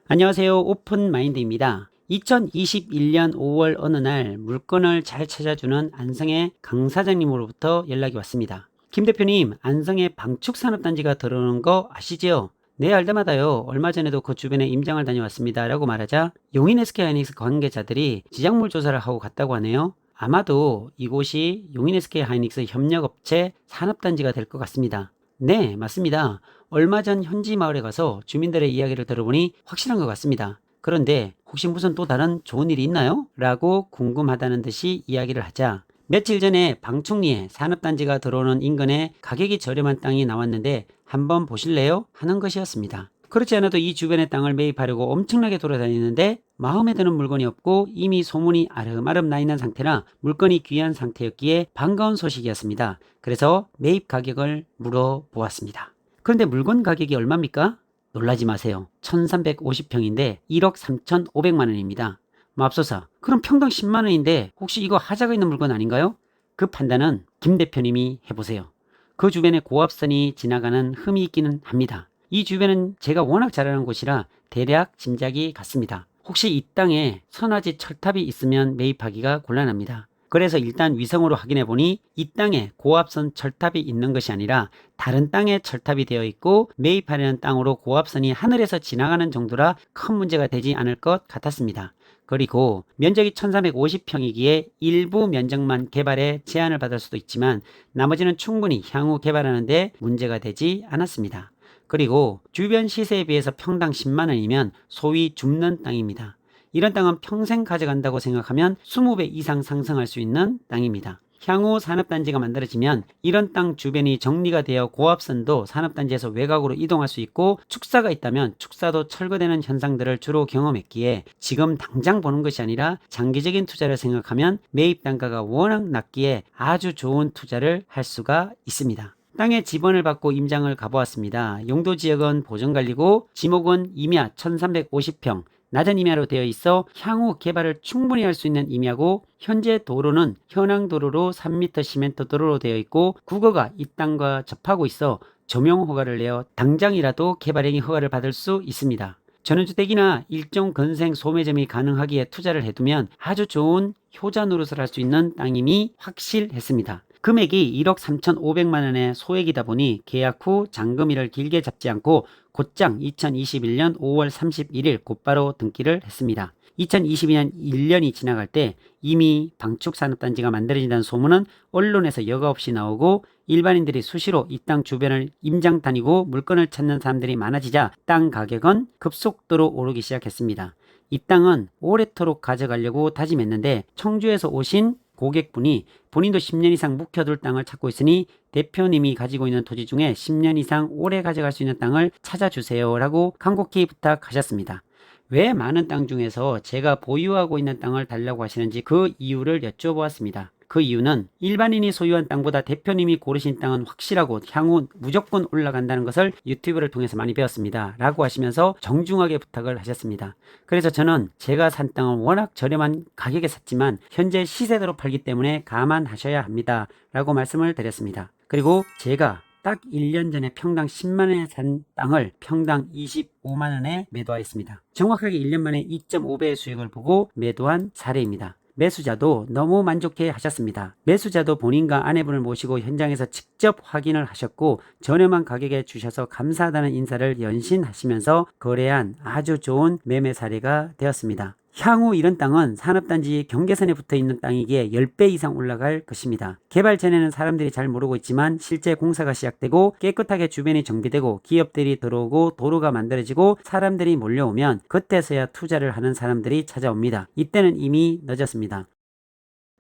안녕하세요. 오픈마인드입니다. 2021년 5월 어느 날 물건을 잘 찾아주는 안성의 강 사장님으로부터 연락이 왔습니다. 김 대표님, 안성에 방축산업단지가 들어오는 거 아시죠? 네, 알다마다요. 얼마 전에도 그 주변에 임장을 다녀왔습니다. 라고 말하자 용인 SK하이닉스 관계자들이 지작물 조사를 하고 갔다고 하네요. 아마도 이곳이 용인 SK하이닉스 협력업체 산업단지가 될 것 같습니다. 네, 맞습니다. 얼마 전 현지 마을에 가서 주민들의 이야기를 들어보니 확실한 것 같습니다. 그런데 혹시 무슨 또 다른 좋은 일이 있나요? 라고 궁금하다는 듯이 이야기를 하자 며칠 전에 방충리에 산업단지가 들어오는 인근에 가격이 저렴한 땅이 나왔는데 한번 보실래요? 하는 것이었습니다. 그렇지 않아도 이 주변의 땅을 매입하려고 엄청나게 돌아다니는데 마음에 드는 물건이 없고 이미 소문이 아름아름 나 있는 상태라 물건이 귀한 상태였기에 반가운 소식이었습니다. 그래서 매입 가격을 물어보았습니다. 그런데 물건 가격이 얼마입니까? 놀라지 마세요. 1350평인데 1억 3,500만 원입니다. 맙소사, 그럼 평당 10만 원인데 혹시 이거 하자가 있는 물건 아닌가요? 그 판단은 김 대표님이 해보세요. 그 주변에 고압선이 지나가는 흠이 있기는 합니다. 이 주변은 제가 워낙 잘 아는 곳이라 대략 짐작이 갔습니다. 혹시 이 땅에 선화지 철탑이 있으면 매입하기가 곤란합니다. 그래서 일단 위성으로 확인해 보니 이 땅에 고압선 철탑이 있는 것이 아니라 다른 땅에 철탑이 되어 있고 매입하려는 땅으로 고압선이 하늘에서 지나가는 정도라 큰 문제가 되지 않을 것 같았습니다. 그리고 면적이 1350평이기에 일부 면적만 개발에 제한을 받을 수도 있지만 나머지는 충분히 향후 개발하는 데 문제가 되지 않았습니다. 그리고 주변 시세에 비해서 평당 10만 원이면 소위 줍는 땅입니다. 이런 땅은 평생 가져간다고 생각하면 20배 이상 상승할 수 있는 땅입니다. 향후 산업단지가 만들어지면 이런 땅 주변이 정리가 되어 고압선도 산업단지에서 외곽으로 이동할 수 있고 축사가 있다면 축사도 철거되는 현상들을 주로 경험했기에 지금 당장 보는 것이 아니라 장기적인 투자를 생각하면 매입 단가가 워낙 낮기에 아주 좋은 투자를 할 수가 있습니다. 땅에 지번을 받고 임장을 가보았습니다. 용도 지역은 보전관리고 지목은 임야 1350평 낮은 임야로 되어 있어 향후 개발을 충분히 할 수 있는 임야고 현재 도로는 현황도로로 3m 시멘트 도로로 되어 있고 국어가 이 땅과 접하고 있어 조명 허가를 내어 당장이라도 개발행위 허가를 받을 수 있습니다. 전원주택이나 일종 건생 소매점이 가능하기에 투자를 해두면 아주 좋은 효자 노릇을 할 수 있는 땅임이 확실했습니다. 금액이 1억 3,500만 원의 소액이다 보니 계약 후 잔금일을 길게 잡지 않고 곧장 2021년 5월 31일 곧바로 등기를 했습니다. 2022년 1년이 지나갈 때 이미 방축산업단지가 만들어진다는 소문은 언론에서 여과 없이 나오고 일반인들이 수시로 이 땅 주변을 임장 다니고 물건을 찾는 사람들이 많아지자 땅 가격은 급속도로 오르기 시작했습니다. 이 땅은 오래도록 가져가려고 다짐했는데 청주에서 오신 고객분이 본인도 10년 이상 묵혀둘 땅을 찾고 있으니 대표님이 가지고 있는 토지 중에 10년 이상 오래 가져갈 수 있는 땅을 찾아주세요 라고 간곡히 부탁하셨습니다. 왜 많은 땅 중에서 제가 보유하고 있는 땅을 달라고 하시는지 그 이유를 여쭤보았습니다. 그 이유는 일반인이 소유한 땅보다 대표님이 고르신 땅은 확실하고 향후 무조건 올라간다는 것을 유튜브를 통해서 많이 배웠습니다. 라고 하시면서 정중하게 부탁을 하셨습니다. 그래서 저는 제가 산 땅은 워낙 저렴한 가격에 샀지만 현재 시세대로 팔기 때문에 감안하셔야 합니다. 라고 말씀을 드렸습니다. 그리고 제가 딱 1년 전에 평당 10만원에 산 땅을 평당 25만원에 매도하였습니다. 정확하게 1년 만에 2.5배의 수익을 보고 매도한 사례입니다. 매수자도 너무 만족해 하셨습니다. 매수자도 본인과 아내분을 모시고 현장에서 직접 확인을 하셨고 저렴한 가격에 주셔서 감사하다는 인사를 연신하시면서 거래한 아주 좋은 매매 사례가 되었습니다. 향후 이런 땅은 산업단지 경계선에 붙어있는 땅이기에 10배 이상 올라갈 것입니다. 개발 전에는 사람들이 잘 모르고 있지만 실제 공사가 시작되고 깨끗하게 주변이 정비되고 기업들이 들어오고 도로가 만들어지고 사람들이 몰려오면 그때서야 투자를 하는 사람들이 찾아옵니다. 이때는 이미 늦었습니다.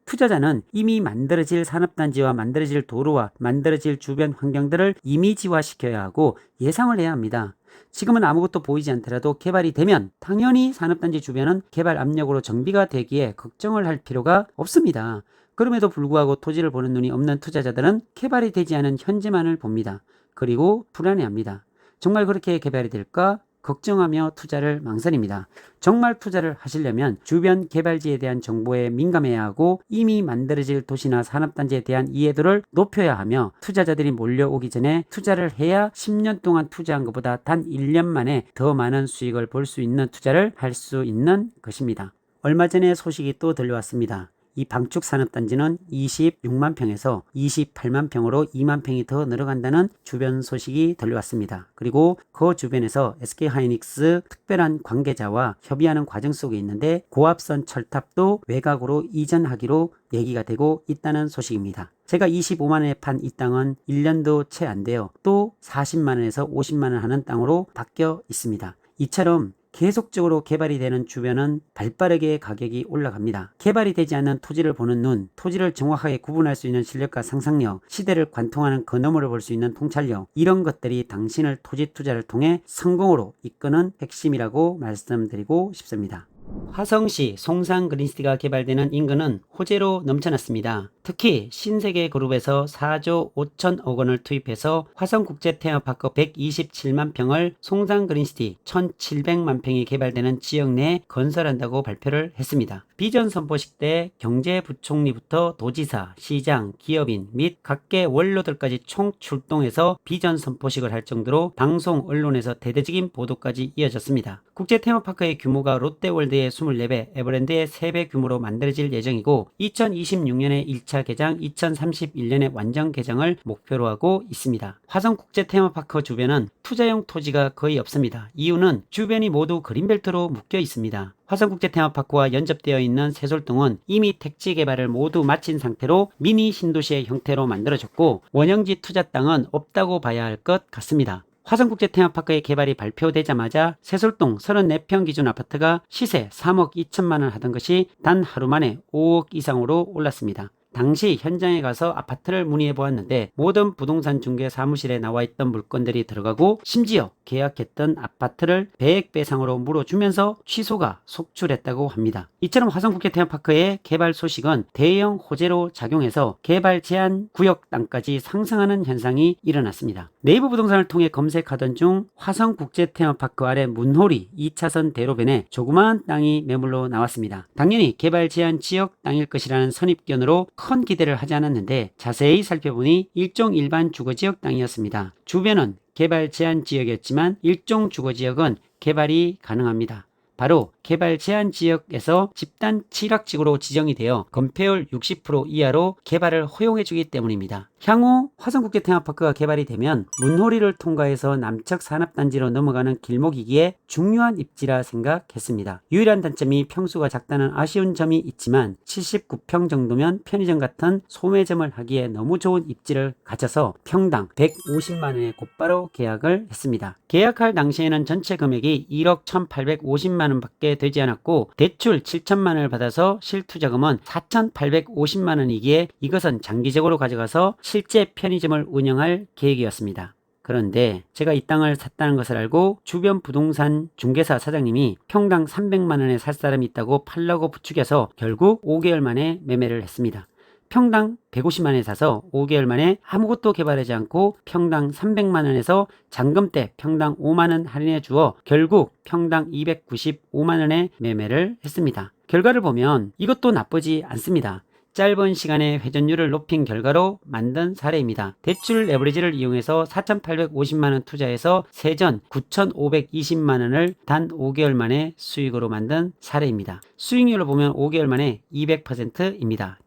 투자자는 이미 만들어질 산업단지와 만들어질 도로와 만들어질 주변 환경들을 이미지화시켜야 하고 예상을 해야 합니다. 지금은 아무것도 보이지 않더라도 개발이 되면 당연히 산업단지 주변은 개발 압력으로 정비가 되기에 걱정을 할 필요가 없습니다. 그럼에도 불구하고 토지를 보는 눈이 없는 투자자들은 개발이 되지 않은 현재만을 봅니다. 그리고 불안해합니다. 정말 그렇게 개발이 될까? 걱정하며 투자를 망설입니다. 정말 투자를 하시려면 주변 개발지에 대한 정보에 민감해야 하고 이미 만들어질 도시나 산업단지에 대한 이해도를 높여야 하며 투자자들이 몰려오기 전에 투자를 해야 10년 동안 투자한 것보다 단 1년 만에 더 많은 수익을 볼 수 있는 투자를 할 수 있는 것입니다. 얼마 전에 소식이 또 들려왔습니다. 이 방축 산업단지는 26만 평에서 28만 평으로 2만 평이 더 늘어간다는 주변 소식이 들려왔습니다. 그리고 그 주변에서 SK하이닉스 특별한 관계자와 협의하는 과정 속에 있는데 고압선 철탑도 외곽으로 이전하기로 얘기가 되고 있다는 소식입니다. 제가 25만 원에 판 이 땅은 1년도 채 안 돼요. 또 40만 원에서 50만 원 하는 땅으로 바뀌어 있습니다. 이처럼 계속적으로 개발이 되는 주변은 발빠르게 가격이 올라갑니다. 개발이 되지 않는 토지를 보는 눈, 토지를 정확하게 구분할 수 있는 실력과 상상력, 시대를 관통하는 그 너머를 볼 수 있는 통찰력, 이런 것들이 당신을 토지 투자를 통해 성공으로 이끄는 핵심이라고 말씀드리고 싶습니다. 화성시 송산그린시티가 개발되는 인근은 호재로 넘쳐났습니다. 특히 신세계그룹에서 4조 5천억 원을 투입해서 화성국제테마파크 127만 평을 송산그린시티 1700만 평이 개발되는 지역 내에 건설한다고 발표를 했습니다. 비전 선포식 때 경제부총리부터 도지사, 시장, 기업인 및 각계 원로들까지 총 출동해서 비전 선포식을 할 정도로 방송, 언론에서 대대적인 보도까지 이어졌습니다. 국제테마파크의 규모가 롯데월드의 24배, 에버랜드의 3배 규모로 만들어질 예정이고 2026년에 1차 개장, 2031년에 완전 개장을 목표로 하고 있습니다. 화성국제테마파크 주변은 투자용 토지가 거의 없습니다. 이유는 주변이 모두 그린벨트로 묶여 있습니다. 화성국제테마파크와 연접되어 있는 세솔동은 이미 택지 개발을 모두 마친 상태로 미니 신도시의 형태로 만들어졌고 원형지 투자 땅은 없다고 봐야 할 것 같습니다. 화성국제테마파크의 개발이 발표되자마자 세솔동 34평 기준 아파트가 시세 3억 2천만 원 하던 것이 단 하루 만에 5억 이상으로 올랐습니다. 당시 현장에 가서 아파트를 문의해 보았는데 모든 부동산 중개 사무실에 나와 있던 물건들이 들어가고 심지어 계약했던 아파트를 100배상으로 물어주면서 취소가 속출했다고 합니다. 이처럼 화성국제테마파크의 개발 소식은 대형 호재로 작용해서 개발 제한 구역 땅까지 상승하는 현상이 일어났습니다. 네이버 부동산을 통해 검색하던 중 화성국제테마파크 아래 문호리 2차선 대로변에 조그마한 땅이 매물로 나왔습니다. 당연히 개발 제한 지역 땅일 것이라는 선입견으로 큰 기대를 하지 않았는데 자세히 살펴보니 일종 일반 주거지역 땅이었습니다. 주변은 개발 제한 지역이었지만 일종 주거지역은 개발이 가능합니다. 바로 개발 제한 지역에서 집단 취락지구로 지정이 되어 건폐율 60% 이하로 개발을 허용해주기 때문입니다. 향후 화성국제테마파크가 개발이 되면 문호리를 통과해서 남측 산업단지로 넘어가는 길목이기에 중요한 입지라 생각했습니다. 유일한 단점이 평수가 작다는 아쉬운 점이 있지만 79평 정도면 편의점 같은 소매점을 하기에 너무 좋은 입지를 가져서 평당 150만 원에 곧바로 계약을 했습니다. 계약할 당시에는 전체 금액이 1억 1850만 원 밖에 되지 않았고 대출 7천만 원을 받아서 실투자금은 4,850만 원이기에 이것은 장기적으로 가져가서 실제 편의점을 운영할 계획이었습니다. 그런데 제가 이 땅을 샀다는 것을 알고 주변 부동산 중개사 사장님이 평당 300만 원에 살 사람이 있다고 팔라고 부추겨서 결국 5개월 만에 매매를 했습니다. 평당 150만 원에 사서 5개월 만에 아무것도 개발하지 않고 평당 300만 원에서 잔금 때 평당 5만 원 할인해 주어 결국 평당 295만 원에 매매를 했습니다. 결과를 보면 이것도 나쁘지 않습니다. 짧은 시간에 회전율을 높인 결과로 만든 사례입니다. 대출 레버리지를 이용해서 4,850만 원 투자해서 세전 9,520만 원을 단 5개월 만에 수익으로 만든 사례입니다. 수익률을 보면 5개월 만에 200%입니다.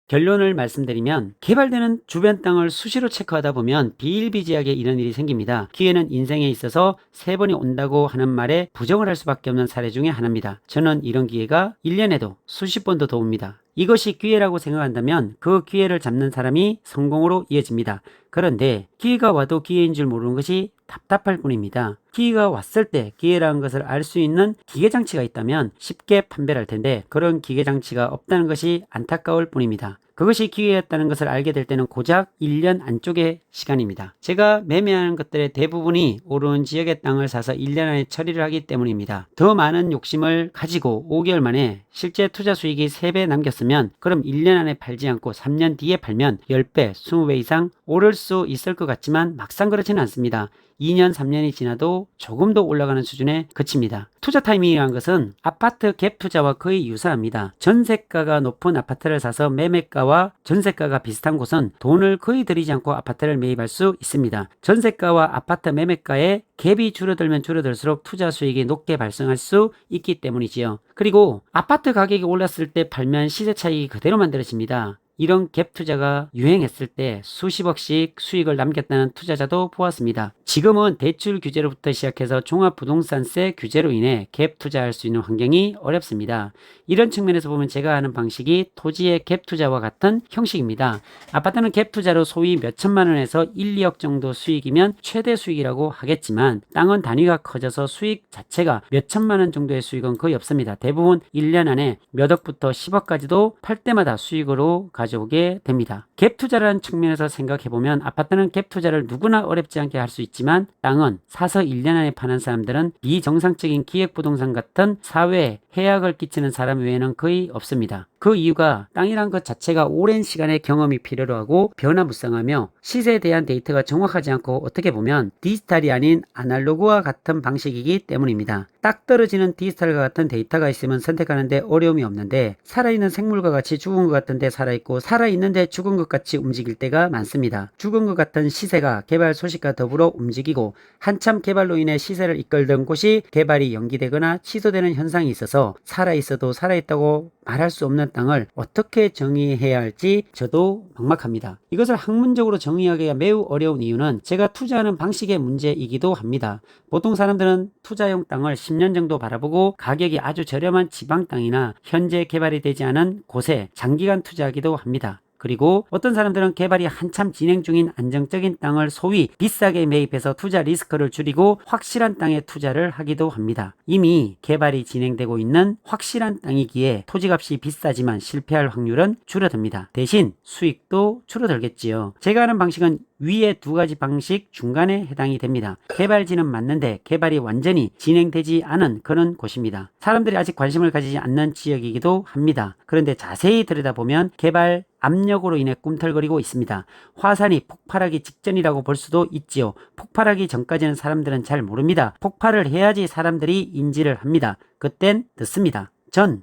결론을 말씀드리면 개발되는 주변 땅을 수시로 체크하다 보면 비일비재하게 이런 일이 생깁니다. 기회는 인생에 있어서 3번이 온다고 하는 말에 부정을 할 수밖에 없는 사례 중에 하나입니다. 저는 이런 기회가 1년에도 수십 번도 더 옵니다. 이것이 기회라고 생각한다면 그 기회를 잡는 사람이 성공으로 이어집니다. 그런데 기회가 와도 기회인 줄 모르는 것이 답답할 뿐입니다. 기회가 왔을 때 기회라는 것을 알 수 있는 기계장치가 있다면 쉽게 판별할 텐데 그런 기계장치가 없다는 것이 안타까울 뿐입니다. 그것이 기회였다는 것을 알게 될 때는 고작 1년 안쪽의 시간입니다. 제가 매매하는 것들의 대부분이 오른 지역의 땅을 사서 1년 안에 처리를 하기 때문입니다. 더 많은 욕심을 가지고 5개월 만에 실제 투자 수익이 3배 남겼으면 그럼 1년 안에 팔지 않고 3년 뒤에 팔면 10배, 20배 이상 오를 수 있을 것 같지만 막상 그렇지는 않습니다. 2년, 3년이 지나도 조금 더 올라가는 수준에 그칩니다. 투자 타이밍이라는 것은 아파트 갭 투자와 거의 유사합니다. 전세가가 높은 아파트를 사서 매매가와 전세가가 비슷한 곳은 돈을 거의 들이지 않고 아파트를 매입할 수 있습니다. 전세가와 아파트 매매가의 갭이 줄어들면 줄어들수록 투자 수익이 높게 발생할 수 있기 때문이지요. 그리고 아파트 가격이 올랐을 때 팔면 시세 차익이 그대로 만들어집니다. 이런 갭 투자가 유행했을 때 수십억씩 수익을 남겼다는 투자자도 보았습니다. 지금은 대출 규제로부터 시작해서 종합부동산세 규제로 인해 갭 투자할 수 있는 환경이 어렵습니다. 이런 측면에서 보면 제가 하는 방식이 토지의 갭 투자와 같은 형식입니다. 아파트는 갭 투자로 소위 몇천만 원에서 1, 2억 정도 수익이면 최대 수익이라고 하겠지만 땅은 단위가 커져서 수익 자체가 몇천만 원 정도의 수익은 거의 없습니다. 대부분 1년 안에 몇 억부터 10억까지도 팔 때마다 수익으로 가져오게 됩니다. 갭 투자라는 측면에서 생각해보면 아파트는 갭 투자를 누구나 어렵지 않게 할 수 있지만 땅은 사서 1년 안에 파는 사람들은 비정상적인 기획부동산 같은 사회에 해악을 끼치는 사람 외에는 거의 없습니다. 그 이유가 땅이란 것 자체가 오랜 시간의 경험이 필요로 하고 변화무쌍하며 시세에 대한 데이터가 정확하지 않고 어떻게 보면 디지털이 아닌 아날로그와 같은 방식이기 때문입니다. 딱 떨어지는 디지털과 같은 데이터가 있으면 선택하는데 어려움이 없는데 살아있는 생물과 같이 죽은 것 같은데 살아있고 살아있는데 죽은 것 같이 움직일 때가 많습니다. 죽은 것 같은 시세가 개발 소식과 더불어 움직이고 한참 개발로 인해 시세를 이끌던 곳이 개발이 연기되거나 취소되는 현상이 있어서 살아있어도 살아있다고 말할 수 없는 땅을 어떻게 정의해야 할지 저도 막막합니다. 이것을 학문적으로 정의하기가 매우 어려운 이유는 제가 투자하는 방식의 문제이기도 합니다. 보통 사람들은 투자용 땅을 10년 정도 바라보고 가격이 아주 저렴한 지방 땅이나 현재 개발이 되지 않은 곳에 장기간 투자하기도 합니다. 그리고 어떤 사람들은 개발이 한참 진행 중인 안정적인 땅을 소위 비싸게 매입해서 투자 리스크를 줄이고 확실한 땅에 투자를 하기도 합니다. 이미 개발이 진행되고 있는 확실한 땅이기에 토지값이 비싸지만 실패할 확률은 줄어듭니다. 대신 수익도 줄어들겠지요. 제가 하는 방식은 위에 두 가지 방식 중간에 해당이 됩니다. 개발지는 맞는데 개발이 완전히 진행되지 않은 그런 곳입니다. 사람들이 아직 관심을 가지지 않는 지역이기도 합니다. 그런데 자세히 들여다보면 개발 압력으로 인해 꿈틀거리고 있습니다. 화산이 폭발하기 직전이라고 볼 수도 있지요. 폭발하기 전까지는 사람들은 잘 모릅니다. 폭발을 해야지 사람들이 인지를 합니다. 그땐 늦습니다.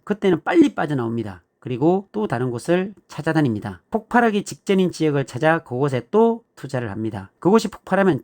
그때는 빨리 빠져나옵니다. 그리고 또 다른 곳을 찾아다닙니다. 폭발하기 직전인 지역을 찾아 그곳에 또 투자를 합니다. 그곳이 폭발하면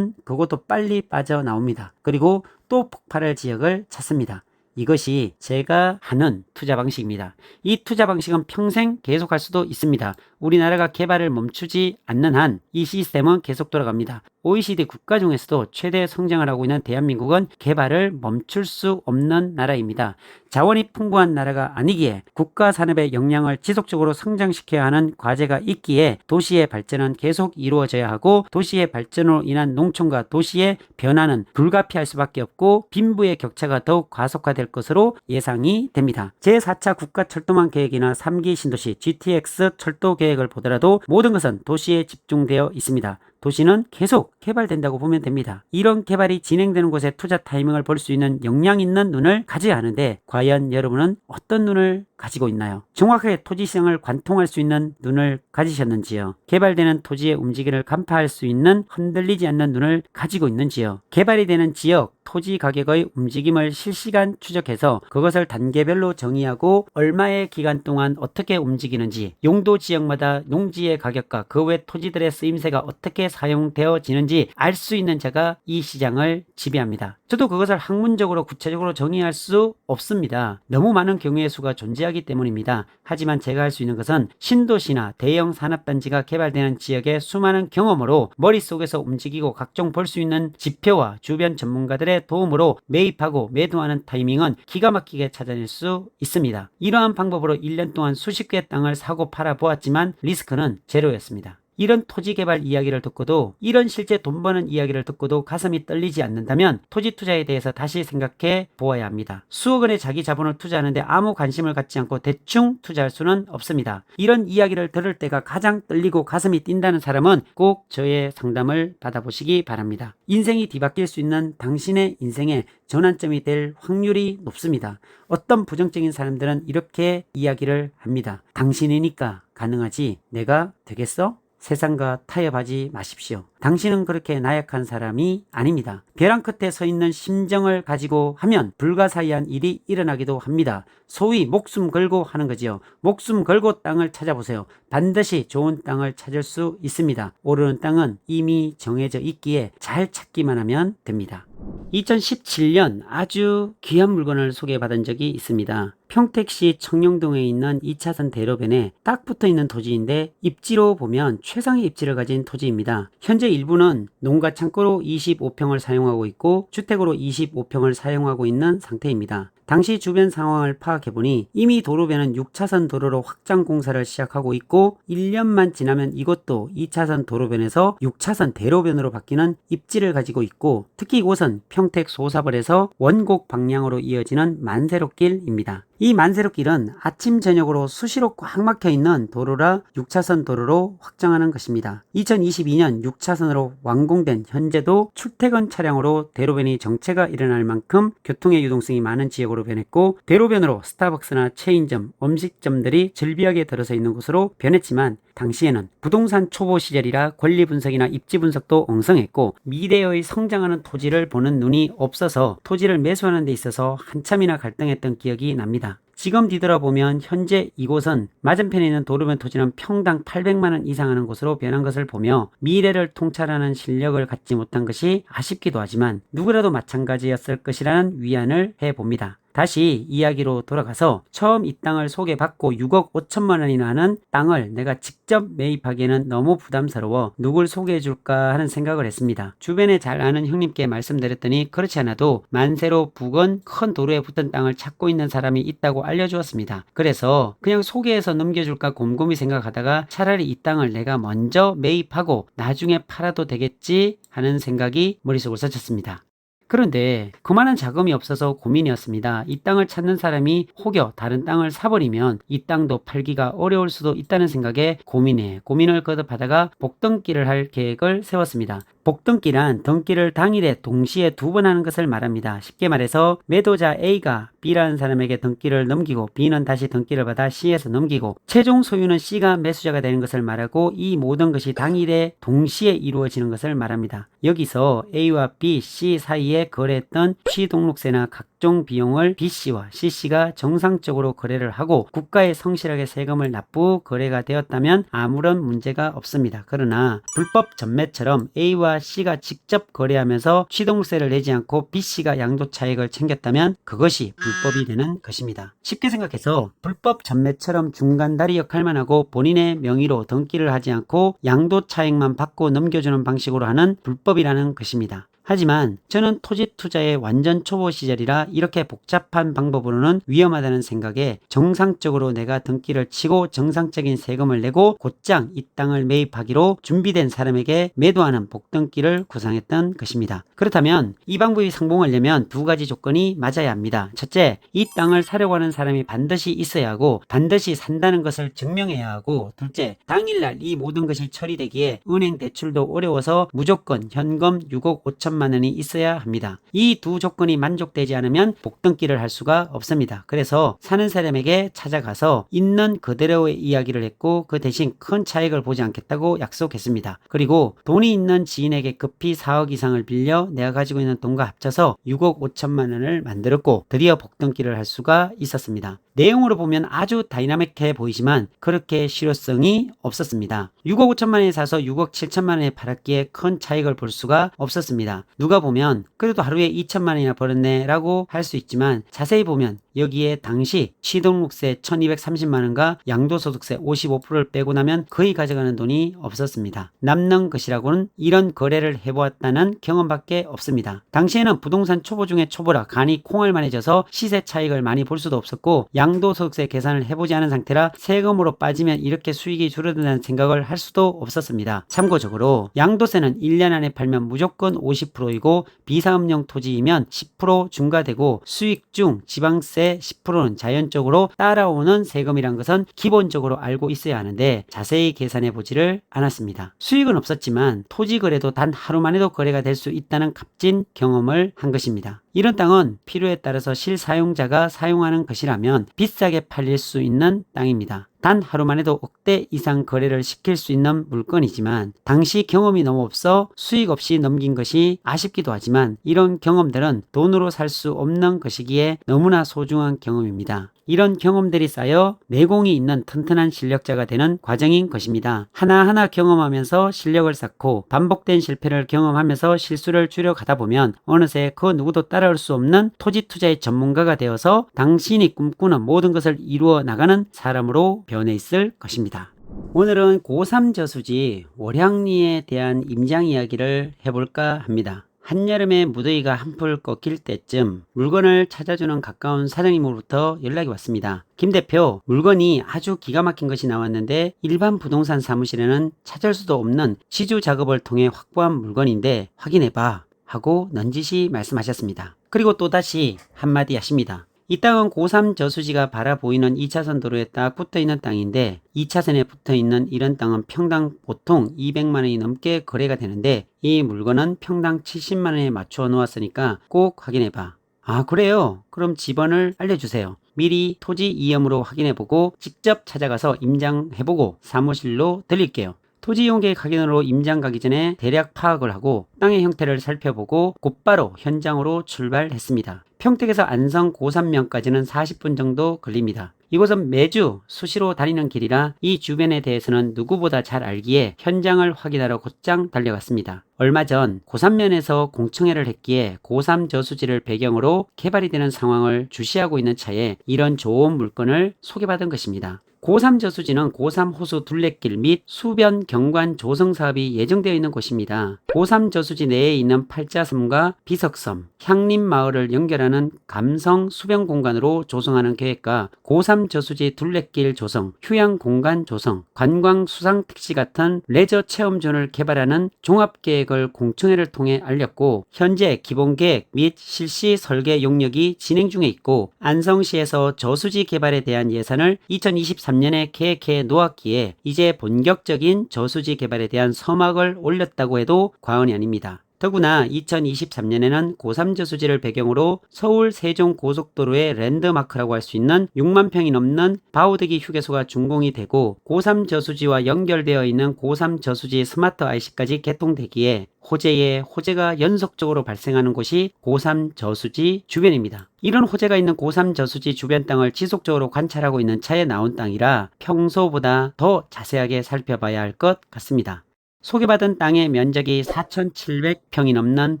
그곳도 빨리 빠져나옵니다. 그리고 또 폭발할 지역을 찾습니다. 이것이 제가 하는 투자 방식입니다. 이 투자 방식은 평생 계속할 수도 있습니다. 우리나라가 개발을 멈추지 않는 한 이 시스템은 계속 돌아갑니다. OECD 국가 중에서도 최대 성장을 하고 있는 대한민국은 개발을 멈출 수 없는 나라입니다. 자원이 풍부한 나라가 아니기에 국가 산업의 역량을 지속적으로 성장시켜야 하는 과제가 있기에 도시의 발전은 계속 이루어져야 하고 도시의 발전으로 인한 농촌과 도시의 변화는 불가피할 수밖에 없고 빈부의 격차가 더욱 과속화될 것으로 예상이 됩니다. 제4차 국가철도망 계획이나 3기 신도시 GTX 철도 계획을 보더라도 모든 것은 도시에 집중되어 있습니다. 도시는 계속 개발된다고 보면 됩니다. 이런 개발이 진행되는 곳에 투자 타이밍을 볼 수 있는 역량 있는 눈을 가져야 하는데 과연 여러분은 어떤 눈을 가지고 있나요? 정확하게 토지시장을 관통할 수 있는 눈을 가지셨는지요? 개발되는 토지의 움직임을 간파할 수 있는 흔들리지 않는 눈을 가지고 있는지요? 개발이 되는 지역 토지 가격의 움직임을 실시간 추적해서 그것을 단계별로 정의하고 얼마의 기간 동안 어떻게 움직이는지 용도 지역마다 농지의 가격과 그 외 토지들의 쓰임새가 어떻게 사용되어지는지 알 수 있는 자가 이 시장을 지배합니다. 저도 그것을 학문적으로 구체적으로 정의할 수 없습니다. 너무 많은 경우의 수가 존재하기 때문입니다. 하지만 제가 할 수 있는 것은 신도시나 대형 산업단지가 개발되는 지역의 수많은 경험으로 머릿속에서 움직이고 각종 볼 수 있는 지표와 주변 전문가들의 도움으로 매입하고 매도하는 타이밍은 기가 막히게 찾아낼 수 있습니다. 이러한 방법으로 1년 동안 수십 개의 땅을 사고 팔아 보았지만 리스크는 제로였습니다. 이런 토지 개발 이야기를 듣고도 이런 실제 돈 버는 이야기를 듣고도 가슴이 떨리지 않는다면 토지 투자에 대해서 다시 생각해 보아야 합니다. 수억 원의 자기 자본을 투자하는데 아무 관심을 갖지 않고 대충 투자할 수는 없습니다. 이런 이야기를 들을 때가 가장 떨리고 가슴이 뛴다는 사람은 꼭 저의 상담을 받아보시기 바랍니다. 인생이 뒤바뀔 수 있는 당신의 인생의 전환점이 될 확률이 높습니다. 어떤 부정적인 사람들은 이렇게 이야기를 합니다. 당신이니까 가능하지 내가 되겠어? 세상과 타협하지 마십시오. 당신은 그렇게 나약한 사람이 아닙니다. 벼랑 끝에 서 있는 심정을 가지고 하면 불가사의한 일이 일어나기도 합니다. 소위 목숨 걸고 하는 거지요. 목숨 걸고 땅을 찾아보세요. 반드시 좋은 땅을 찾을 수 있습니다. 오르는 땅은 이미 정해져 있기에 잘 찾기만 하면 됩니다. 2017년 아주 귀한 물건을 소개받은 적이 있습니다. 평택시 청룡동에 있는 2차선 대로변에 딱 붙어있는 토지인데 입지로 보면 최상의 입지를 가진 토지입니다. 현재 일부는 농가 창고로 25평을 사용하고 있고 주택으로 25평을 사용하고 있는 상태입니다. 당시 주변 상황을 파악해보니 이미 도로변은 6차선 도로로 확장 공사를 시작하고 있고 1년만 지나면 이것도 2차선 도로변에서 6차선 대로변으로 바뀌는 입지를 가지고 있고 특히 이곳은 평택 소사벌에서 원곡 방향으로 이어지는 만세로길입니다. 이 만세로길은 아침 저녁으로 수시로 꽉 막혀있는 도로라 6차선 도로로 확장하는 것입니다. 2022년 6차선으로 완공된 현재도 출퇴근 차량으로 대로변이 정체가 일어날 만큼 교통의 유동성이 많은 지역으로 변했고 대로변으로 스타벅스나 체인점, 음식점들이 즐비하게 들어서 있는 곳으로 변했지만 당시에는 부동산 초보 시절이라 권리 분석이나 입지 분석도 엉성했고 미래의 성장하는 토지를 보는 눈이 없어서 토지를 매수하는 데 있어서 한참이나 갈등했던 기억이 납니다. 지금 뒤돌아보면 현재 이곳은 맞은편에 있는 도로변 토지는 평당 800만원 이상 하는 곳으로 변한 것을 보며 미래를 통찰하는 실력을 갖지 못한 것이 아쉽기도 하지만 누구라도 마찬가지였을 것이라는 위안을 해봅니다. 다시 이야기로 돌아가서 처음 이 땅을 소개받고 6억 5천만 원이나 하는 땅을 내가 직접 매입하기에는 너무 부담스러워 누굴 소개해줄까 하는 생각을 했습니다. 주변에 잘 아는 형님께 말씀드렸더니 그렇지 않아도 만세로 부근 큰 도로에 붙은 땅을 찾고 있는 사람이 있다고 알려주었습니다. 그래서 그냥 소개해서 넘겨줄까 곰곰이 생각하다가 차라리 이 땅을 내가 먼저 매입하고 나중에 팔아도 되겠지 하는 생각이 머릿속을 스쳤습니다. 그런데 그만한 자금이 없어서 고민이었습니다. 이 땅을 찾는 사람이 혹여 다른 땅을 사버리면 이 땅도 팔기가 어려울 수도 있다는 생각에 고민을 거듭하다가 복등기를 할 계획을 세웠습니다. 복등기란 등기를 당일에 동시에 2번 하는 것을 말합니다. 쉽게 말해서 매도자 A가 B라는 사람에게 등기를 넘기고 B는 다시 등기를 받아 C에서 넘기고 최종 소유는 C가 매수자가 되는 것을 말하고 이 모든 것이 당일에 동시에 이루어지는 것을 말합니다. 여기서 A와 B, C 사이에 거래했던 취등록세나 각종 비용을 B씨와 C씨가 정상적으로 거래를 하고 국가에 성실하게 세금을 납부 거래가 되었다면 아무런 문제가 없습니다. 그러나 불법 전매처럼 A와 C가 직접 거래하면서 취등록세를 내지 않고 B씨가 양도 차익을 챙겼다면 그것이 불법이 되는 것입니다. 쉽게 생각해서 불법 전매처럼 중간다리 역할만 하고 본인의 명의로 등기를 하지 않고 양도 차익만 받고 넘겨주는 방식으로 하는 불법이라는 것입니다. 하지만 저는 토지 투자의 완전 초보 시절이라 이렇게 복잡한 방법으로는 위험하다는 생각에 정상적으로 내가 등기를 치고 정상적인 세금을 내고 곧장 이 땅을 매입하기로 준비된 사람에게 매도하는 복등기를 구상했던 것입니다. 그렇다면 이 방법이 성공하려면 2가지 조건이 맞아야 합니다. 첫째, 이 땅을 사려고 하는 사람이 반드시 있어야 하고 반드시 산다는 것을 증명해야 하고 둘째, 당일날 이 모든 것이 처리되기에 은행 대출도 어려워서 무조건 현금 6억 5천만 원이 있어야 합니다. 이 2 조건이 만족되지 않으면 복등기를 할 수가 없습니다. 그래서 사는 사람에게 찾아가서 있는 그대로의 이야기를 했고 그 대신 큰 차익을 보지 않겠다고 약속했습니다. 그리고 돈이 있는 지인에게 급히 4억 이상을 빌려 내가 가지고 있는 돈과 합쳐서 6억 5천만 원을 만들었고 드디어 복등기를 할 수가 있었습니다. 내용으로 보면 아주 다이나믹해 보이지만 그렇게 실효성이 없었습니다. 6억 5천만 원에 사서 6억 7천만 원에 팔았기에 큰 차익을 볼 수가 없었습니다. 누가 보면 그래도 하루에 2천만 원이나 벌었네 라고 할 수 있지만 자세히 보면 여기에 당시 취등록세 1230만 원과 양도소득세 55%를 빼고 나면 거의 가져가는 돈이 없었습니다. 남는 것이라고는 이런 거래를 해보았다는 경험밖에 없습니다. 당시에는 부동산 초보 중에 초보라 간이 콩알만해져서 시세 차익을 많이 볼 수도 없었고 양도소득세 계산을 해보지 않은 상태라 세금으로 빠지면 이렇게 수익이 줄어든다는 생각을 할 수도 없었습니다. 참고적으로 양도세는 1년 안에 팔면 무조건 50%이고 비사업용 토지이면 10% 중과되고 수익 중 지방세 10%는 자연적으로 따라오는 세금이란 것은 기본적으로 알고 있어야 하는데 자세히 계산해 보지를 않았습니다. 수익은 없었지만 토지 거래도 단 하루만 해도 거래가 될 수 있다는 값진 경험을 한 것입니다. 이런 땅은 필요에 따라서 실사용자가 사용하는 것이라면 비싸게 팔릴 수 있는 땅입니다. 단 하루만 해도 억대 이상 거래를 시킬 수 있는 물건이지만 당시 경험이 너무 없어 수익 없이 넘긴 것이 아쉽기도 하지만 이런 경험들은 돈으로 살 수 없는 것이기에 너무나 소중한 경험입니다. 이런 경험들이 쌓여 내공이 있는 튼튼한 실력자가 되는 과정인 것입니다. 하나하나 경험하면서 실력을 쌓고 반복된 실패를 경험하면서 실수를 줄여가다 보면 어느새 그 누구도 따라올 수 없는 토지 투자의 전문가가 되어서 당신이 꿈꾸는 모든 것을 이루어 나가는 사람으로 변해 있을 것입니다. 오늘은 고3 저수지 월향리에 대한 임장 이야기를 해볼까 합니다. 한여름에 무더위가 한풀 꺾일 때쯤 물건을 찾아주는 가까운 사장님으로부터 연락이 왔습니다. 김 대표, 물건이 아주 기가 막힌 것이 나왔는데 일반 부동산 사무실에는 찾을 수도 없는 지주 작업을 통해 확보한 물건인데 확인해봐 하고 넌지시 말씀하셨습니다. 그리고 또다시 한마디 하십니다. 이 땅은 고3 저수지가 바라보이는 2차선 도로에 딱 붙어있는 땅인데 2차선에 붙어있는 이런 땅은 평당 보통 200만원이 넘게 거래가 되는데 이 물건은 평당 70만원에 맞추어 놓았으니까 꼭 확인해봐. 아, 그래요? 그럼 지번을 알려주세요. 미리 토지 이염으로 확인해보고 직접 찾아가서 임장해보고 사무실로 들릴게요. 토지 이용 계획 확인으로 임장 가기 전에 대략 파악을 하고 땅의 형태를 살펴보고 곧바로 현장으로 출발했습니다. 평택에서 안성 고산면까지는 40분 정도 걸립니다. 이곳은 매주 수시로 다니는 길이라 이 주변에 대해서는 누구보다 잘 알기에 현장을 확인하러 곧장 달려갔습니다. 얼마 전 고산면에서 공청회를 했기에 고3 저수지를 배경으로 개발이 되는 상황을 주시하고 있는 차에 이런 좋은 물건을 소개받은 것입니다. 고3 저수지는 고3 호수 둘레길 및 수변 경관 조성 사업이 예정되어 있는 곳입니다. 고3 저수지 내에 있는 팔자섬과 비석섬, 향림마을을 연결하는 감성 수변 공간으로 조성하는 계획과 고3 저수지 둘레길 조성, 휴양 공간 조성, 관광 수상 택시 같은 레저 체험존을 개발하는 종합계획을 공청회를 통해 알렸고 현재 기본계획 및 실시 설계 용역이 진행 중에 있고 안성시에서 저수지 개발에 대한 예산을 2023년에 계획해 놓았기에 이제 본격적인 저수지 개발에 대한 서막을 올렸다고 해도 과언이 아닙니다. 더구나 2023년에는 고3 저수지를 배경으로 서울 세종 고속도로의 랜드마크라고 할 수 있는 6만 평이 넘는 바우드기 휴게소가 준공이 되고 고3 저수지와 연결되어 있는 고3 저수지 스마트 IC까지 개통되기에 호재에 호재가 연속적으로 발생하는 곳이 고3 저수지 주변입니다. 이런 호재가 있는 고3 저수지 주변 땅을 지속적으로 관찰하고 있는 차에 나온 땅이라 평소보다 더 자세하게 살펴봐야 할 것 같습니다. 소개받은 땅의 면적이 4,700평이 넘는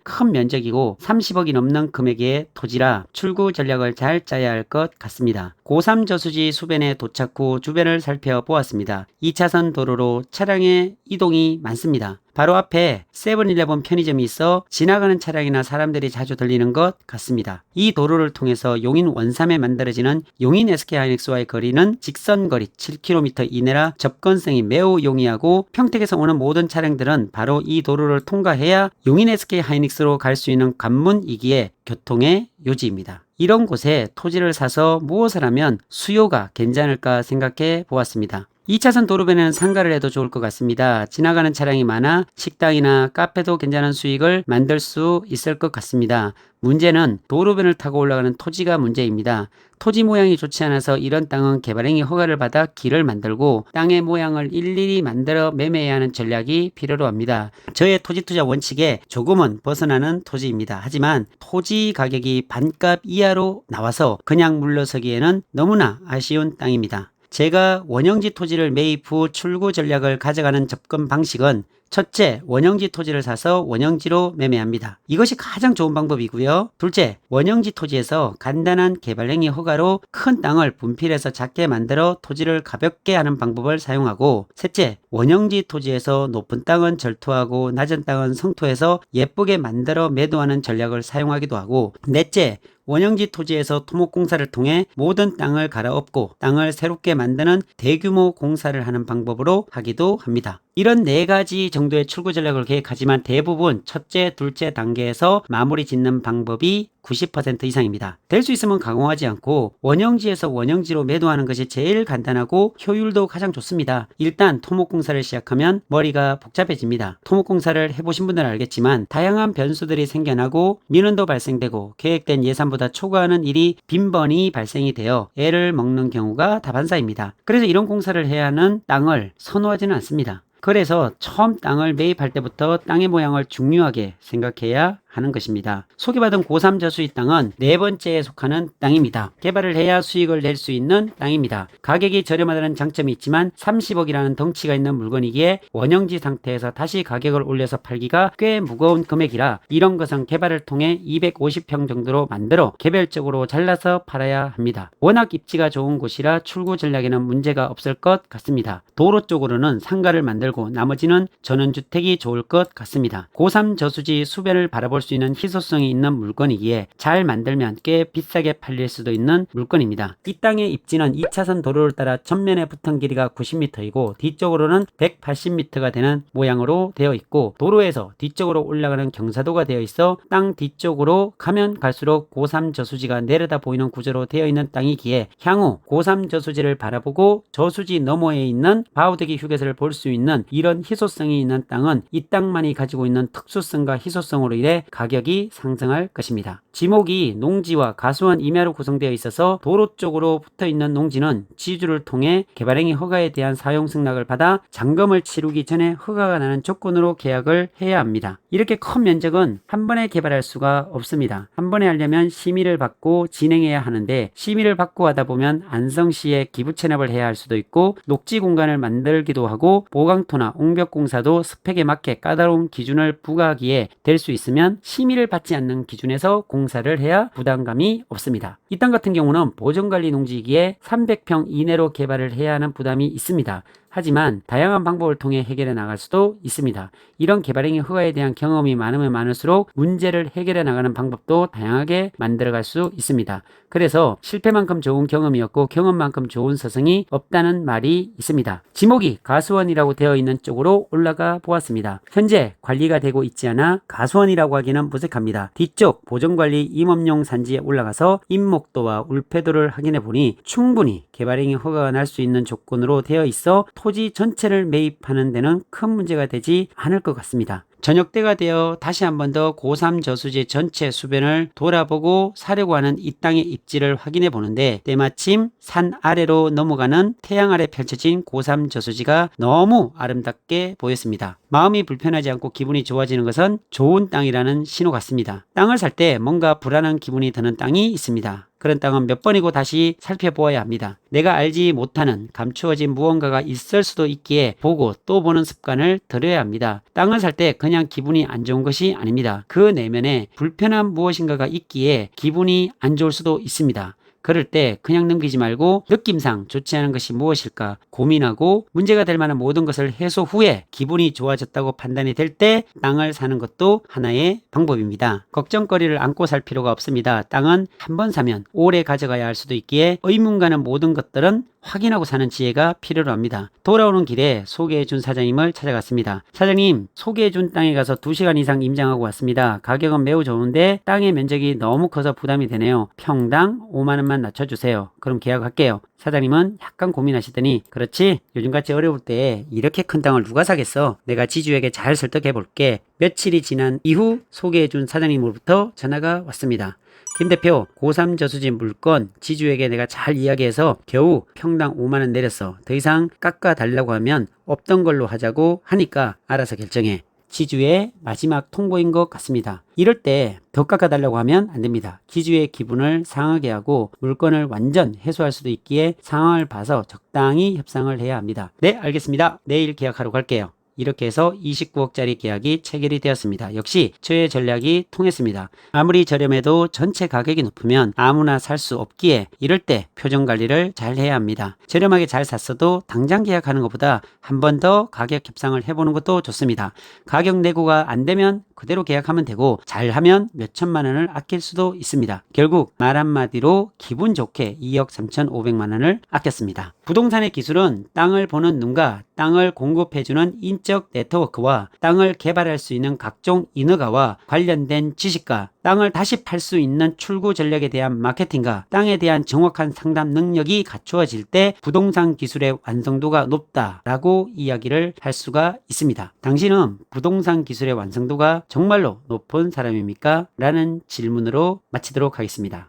큰 면적이고 30억이 넘는 금액의 토지라 출구 전략을 잘 짜야 할 것 같습니다. 고3 저수지 수변에 도착 후 주변을 살펴보았습니다. 2차선 도로로 차량의 이동이 많습니다. 바로 앞에 세븐일레븐 편의점이 있어 지나가는 차량이나 사람들이 자주 들리는 것 같습니다. 이 도로를 통해서 용인 원삼에 만들어지는 용인 SK하이닉스와의 거리는 직선거리 7km 이내라 접근성이 매우 용이하고 평택에서 오는 모든 차량들은 바로 이 도로를 통과해야 용인 SK하이닉스로 갈 수 있는 관문이기에 교통의 요지입니다. 이런 곳에 토지를 사서 무엇을 하면 수요가 괜찮을까 생각해 보았습니다. 2차선 도로변에는 상가를 해도 좋을 것 같습니다. 지나가는 차량이 많아 식당이나 카페도 괜찮은 수익을 만들 수 있을 것 같습니다. 문제는 도로변을 타고 올라가는 토지가 문제입니다. 토지 모양이 좋지 않아서 이런 땅은 개발행위 허가를 받아 길을 만들고 땅의 모양을 일일이 만들어 매매해야 하는 전략이 필요로 합니다. 저의 토지 투자 원칙에 조금은 벗어나는 토지입니다. 하지만 토지 가격이 반값 이하로 나와서 그냥 물러서기에는 너무나 아쉬운 땅입니다. 제가 원형지 토지를 매입 후 출구 전략을 가져가는 접근 방식은 첫째, 원형지 토지를 사서 원형지로 매매합니다. 이것이 가장 좋은 방법이고요. 둘째, 원형지 토지에서 간단한 개발행위 허가로 큰 땅을 분필해서 작게 만들어 토지를 가볍게 하는 방법을 사용하고 셋째, 원형지 토지에서 높은 땅은 절토하고 낮은 땅은 성토해서 예쁘게 만들어 매도하는 전략을 사용하기도 하고 넷째, 원형지 토지에서 토목공사를 통해 모든 땅을 갈아엎고 땅을 새롭게 만드는 대규모 공사를 하는 방법으로 하기도 합니다. 이런 4가지 정도의 출구 전략을 계획하지만 대부분 첫째, 둘째 단계에서 마무리 짓는 방법이 90% 이상입니다. 될 수 있으면 가공하지 않고 원형지에서 원형지로 매도하는 것이 제일 간단하고 효율도 가장 좋습니다. 일단 토목공사를 시작하면 머리가 복잡해집니다. 토목공사를 해보신 분들은 알겠지만 다양한 변수들이 생겨나고 민원도 발생되고 계획된 예산보다 초과하는 일이 빈번히 발생이 되어 애를 먹는 경우가 다반사입니다. 그래서 이런 공사를 해야 하는 땅을 선호하지는 않습니다. 그래서 처음 땅을 매입할 때부터 땅의 모양을 중요하게 생각해야 하는 것입니다. 소개받은 고3 저수지 땅은 네 번째에 속하는 땅입니다. 개발을 해야 수익을 낼 수 있는 땅입니다. 가격이 저렴하다는 장점이 있지만 30억이라는 덩치가 있는 물건이기에 원형지 상태에서 다시 가격을 올려서 팔기가 꽤 무거운 금액이라 이런 것은 개발을 통해 250평 정도로 만들어 개별적으로 잘라서 팔아야 합니다. 워낙 입지가 좋은 곳이라 출구 전략에는 문제가 없을 것 같습니다. 도로 쪽으로는 상가를 만들고 나머지는 전원주택이 좋을 것 같습니다. 고3 저수지 수변을 바라볼 수 있는 희소성이 있는 물건이기에 잘 만들면 꽤 비싸게 팔릴 수도 있는 물건입니다. 이 땅의 입지는 2차선 도로를 따라 전면에 붙은 길이가 90m이고 뒤쪽으로는 180m가 되는 모양으로 되어 있고 도로에서 뒤쪽으로 올라가는 경사도가 되어 있어 땅 뒤쪽으로 가면 갈수록 고3 저수지가 내려다 보이는 구조로 되어 있는 땅이기에 향후 고3 저수지를 바라보고 저수지 너머에 있는 바우대기 휴게소를 볼 수 있는 이런 희소성이 있는 땅은 이 땅만이 가지고 있는 특수성과 희소성으로 인해 가격이 상승할 것입니다. 지목이 농지와 가수원 임야로 구성되어 있어서 도로 쪽으로 붙어있는 농지는 지주를 통해 개발행위 허가에 대한 사용 승낙을 받아 잔금을 치르기 전에 허가가 나는 조건으로 계약을 해야 합니다. 이렇게 큰 면적은 한 번에 개발할 수가 없습니다. 한 번에 하려면 심의를 받고 진행해야 하는데 심의를 받고 하다 보면 안성시에 기부 체납을 해야 할 수도 있고 녹지 공간을 만들기도 하고 보강토나 옹벽공사도 스펙에 맞게 까다로운 기준을 부과하기에 될 수 있으면 심의를 받지 않는 기준에서 공사를 해야 부담감이 없습니다. 이 땅 같은 경우는 보존관리 농지이기에 300평 이내로 개발을 해야 하는 부담이 있습니다. 하지만 다양한 방법을 통해 해결해 나갈 수도 있습니다. 이런 개발행위 허가에 대한 경험이 많으면 많을수록 문제를 해결해 나가는 방법도 다양하게 만들어갈 수 있습니다. 그래서 실패만큼 좋은 경험이었고 경험만큼 좋은 서성이 없다는 말이 있습니다. 지목이 가수원이라고 되어 있는 쪽으로 올라가 보았습니다. 현재 관리가 되고 있지 않아 가수원이라고 하기는 무색합니다. 뒤쪽 보존관리 임업용 산지에 올라가서 임목도와 울패도를 확인해 보니 충분히 개발행위 허가가 날 수 있는 조건으로 되어 있어 토지 전체를 매입하는 데는 큰 문제가 되지 않을 것 같습니다. 저녁 때가 되어 다시 한 번 더 고3 저수지 전체 수변을 돌아보고 사려고 하는 이 땅의 입지를 확인해 보는데 때마침 산 아래로 넘어가는 태양 아래 펼쳐진 고3 저수지가 너무 아름답게 보였습니다. 마음이 불편하지 않고 기분이 좋아지는 것은 좋은 땅이라는 신호 같습니다. 땅을 살 때 뭔가 불안한 기분이 드는 땅이 있습니다. 그런 땅은 몇 번이고 다시 살펴보아야 합니다. 내가 알지 못하는 감추어진 무언가가 있을 수도 있기에 보고 또 보는 습관을 들여야 합니다. 땅을 살 때 그냥 기분이 안 좋은 것이 아닙니다. 그 내면에 불편한 무엇인가가 있기에 기분이 안 좋을 수도 있습니다. 그럴 때 그냥 넘기지 말고 느낌상 좋지 않은 것이 무엇일까 고민하고 문제가 될 만한 모든 것을 해소 후에 기분이 좋아졌다고 판단이 될 때 땅을 사는 것도 하나의 방법입니다. 걱정거리를 안고 살 필요가 없습니다. 땅은 한 번 사면 오래 가져가야 할 수도 있기에 의문 가는 모든 것들은 확인하고 사는 지혜가 필요로 합니다. 돌아오는 길에 소개해준 사장님을 찾아갔습니다. 사장님, 소개해준 땅에 가서 2시간 이상 임장하고 왔습니다. 가격은 매우 좋은데 땅의 면적이 너무 커서 부담이 되네요. 평당 5만원만 낮춰주세요. 그럼 계약할게요. 사장님은 약간 고민하시더니 그렇지, 요즘같이 어려울 때 이렇게 큰 땅을 누가 사겠어. 내가 지주에게 잘 설득해 볼게. 며칠이 지난 이후 소개해준 사장님으로부터 전화가 왔습니다. 김 대표, 고3 저수지 물건 지주에게 내가 잘 이야기해서 겨우 평당 5만원 내렸어. 더 이상 깎아달라고 하면 없던 걸로 하자고 하니까 알아서 결정해. 지주의 마지막 통보인 것 같습니다. 이럴 때 더 깎아달라고 하면 안 됩니다. 기주의 기분을 상하게 하고 물건을 완전 해소할 수도 있기에 상황을 봐서 적당히 협상을 해야 합니다. 네, 알겠습니다. 내일 계약하러 갈게요. 이렇게 해서 29억짜리 계약이 체결이 되었습니다. 역시 저의 전략이 통했습니다. 아무리 저렴해도 전체 가격이 높으면 아무나 살 수 없기에 이럴 때 표정 관리를 잘 해야 합니다. 저렴하게 잘 샀어도 당장 계약하는 것보다 한 번 더 가격 협상을 해보는 것도 좋습니다. 가격 내고가 안 되면 그대로 계약하면 되고 잘하면 몇천만 원을 아낄 수도 있습니다. 결국 말 한마디로 기분 좋게 2억 3,500만 원을 아꼈습니다. 부동산의 기술은 땅을 보는 눈과 땅을 공급해주는 인적 네트워크와 땅을 개발할 수 있는 각종 인허가와 관련된 지식과 땅을 다시 팔 수 있는 출구 전략에 대한 마케팅과 땅에 대한 정확한 상담 능력이 갖추어질 때 부동산 기술의 완성도가 높다라고 이야기를 할 수가 있습니다. 당신은 부동산 기술의 완성도가 정말로 높은 사람입니까? 라는 질문으로 마치도록 하겠습니다.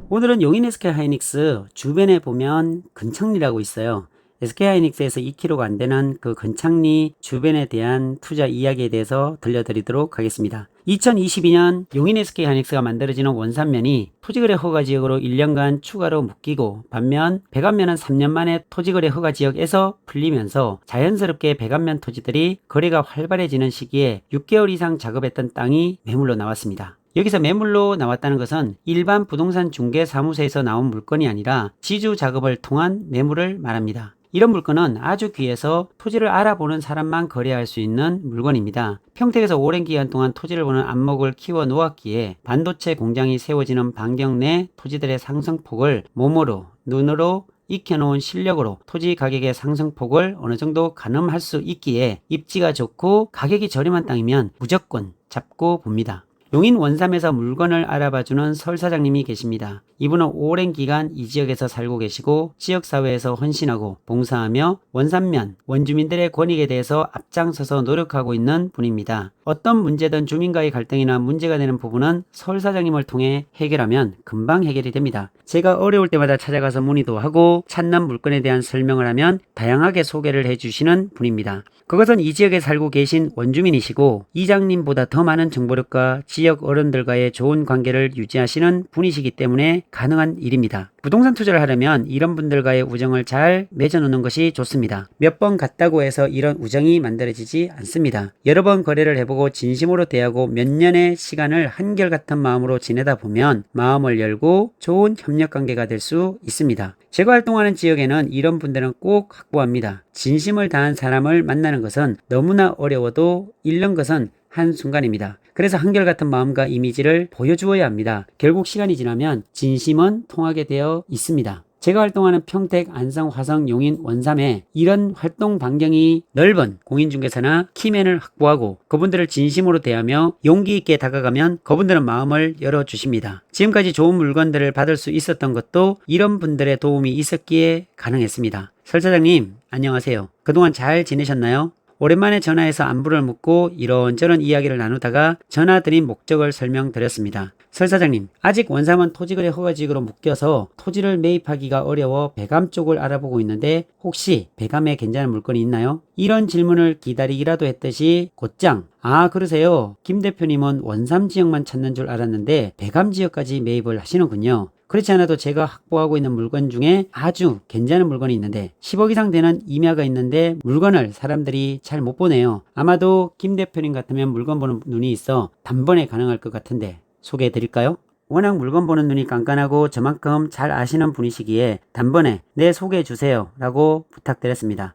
오늘은 용인 SK하이닉스 주변에 보면 근창리라고 있어요. SK하이닉스에서 2km가 안 되는 그 근창리 주변에 대한 투자 이야기에 대해서 들려드리도록 하겠습니다. 2022년 용인 SK하이닉스가 만들어지는 원산면이 토지거래 허가지역으로 1년간 추가로 묶이고 반면 배관면은 3년 만에 토지거래 허가지역에서 풀리면서 자연스럽게 배관면 토지들이 거래가 활발해지는 시기에 6개월 이상 작업했던 땅이 매물로 나왔습니다. 여기서 매물로 나왔다는 것은 일반 부동산 중개 사무소에서 나온 물건이 아니라 지주 작업을 통한 매물을 말합니다. 이런 물건은 아주 귀해서 토지를 알아보는 사람만 거래할 수 있는 물건입니다. 평택에서 오랜 기간 동안 토지를 보는 안목을 키워 놓았기에 반도체 공장이 세워지는 반경 내 토지들의 상승폭을 몸으로, 눈으로 익혀놓은 실력으로 토지 가격의 상승폭을 어느 정도 가늠할 수 있기에 입지가 좋고 가격이 저렴한 땅이면 무조건 잡고 봅니다. 용인 원삼에서 물건을 알아봐주는 설사장님이 계십니다. 이분은 오랜 기간 이 지역에서 살고 계시고 지역사회에서 헌신하고 봉사하며 원삼면 원주민들의 권익에 대해서 앞장서서 노력하고 있는 분입니다. 어떤 문제든 주민과의 갈등이나 문제가 되는 부분은 설사장님을 통해 해결하면 금방 해결이 됩니다. 제가 어려울 때마다 찾아가서 문의도 하고 찾는 물건에 대한 설명을 하면 다양하게 소개를 해주시는 분입니다. 그것은 이 지역에 살고 계신 원주민이시고 이장님보다 더 많은 정보력과 지역 어른들과의 좋은 관계를 유지하시는 분이시기 때문에 가능한 일입니다. 부동산 투자를 하려면 이런 분들과의 우정을 잘 맺어놓는 것이 좋습니다. 몇 번 갔다고 해서 이런 우정이 만들어지지 않습니다. 여러 번 거래를 해보고 진심으로 대하고 몇 년의 시간을 한결같은 마음으로 지내다 보면 마음을 열고 좋은 협력관계가 될 수 있습니다. 제가 활동하는 지역에는 이런 분들은 꼭 확보합니다. 진심을 다한 사람을 만나는 것은 너무나 어려워도 잃는 것은 한순간입니다. 그래서 한결같은 마음과 이미지를 보여주어야 합니다. 결국 시간이 지나면 진심은 통하게 되어 있습니다. 제가 활동하는 평택, 안성, 화성, 용인, 원삼에 이런 활동 반경이 넓은 공인중개사나 키맨을 확보하고 그분들을 진심으로 대하며 용기 있게 다가가면 그분들은 마음을 열어주십니다. 지금까지 좋은 물건들을 받을 수 있었던 것도 이런 분들의 도움이 있었기에 가능했습니다. 설사장님 안녕하세요. 그동안 잘 지내셨나요? 오랜만에 전화해서 안부를 묻고 이런저런 이야기를 나누다가 전화드린 목적을 설명드렸습니다. 설사장님, 아직 원삼은 토지거래 허가지역으로 묶여서 토지를 매입하기가 어려워 배감 쪽을 알아보고 있는데 혹시 배감에 괜찮은 물건이 있나요? 이런 질문을 기다리기라도 했듯이 곧장 그러세요. 김 대표님은 원삼 지역만 찾는 줄 알았는데 배감 지역까지 매입을 하시는군요. 그렇지 않아도 제가 확보하고 있는 물건 중에 아주 괜찮은 물건이 있는데 10억 이상 되는 임야가 있는데 물건을 사람들이 잘 못 보네요. 아마도 김 대표님 같으면 물건 보는 눈이 있어 단번에 가능할 것 같은데 소개해 드릴까요? 워낙 물건 보는 눈이 깐깐하고 저만큼 잘 아시는 분이시기에 단번에 네 소개해 주세요 라고 부탁드렸습니다.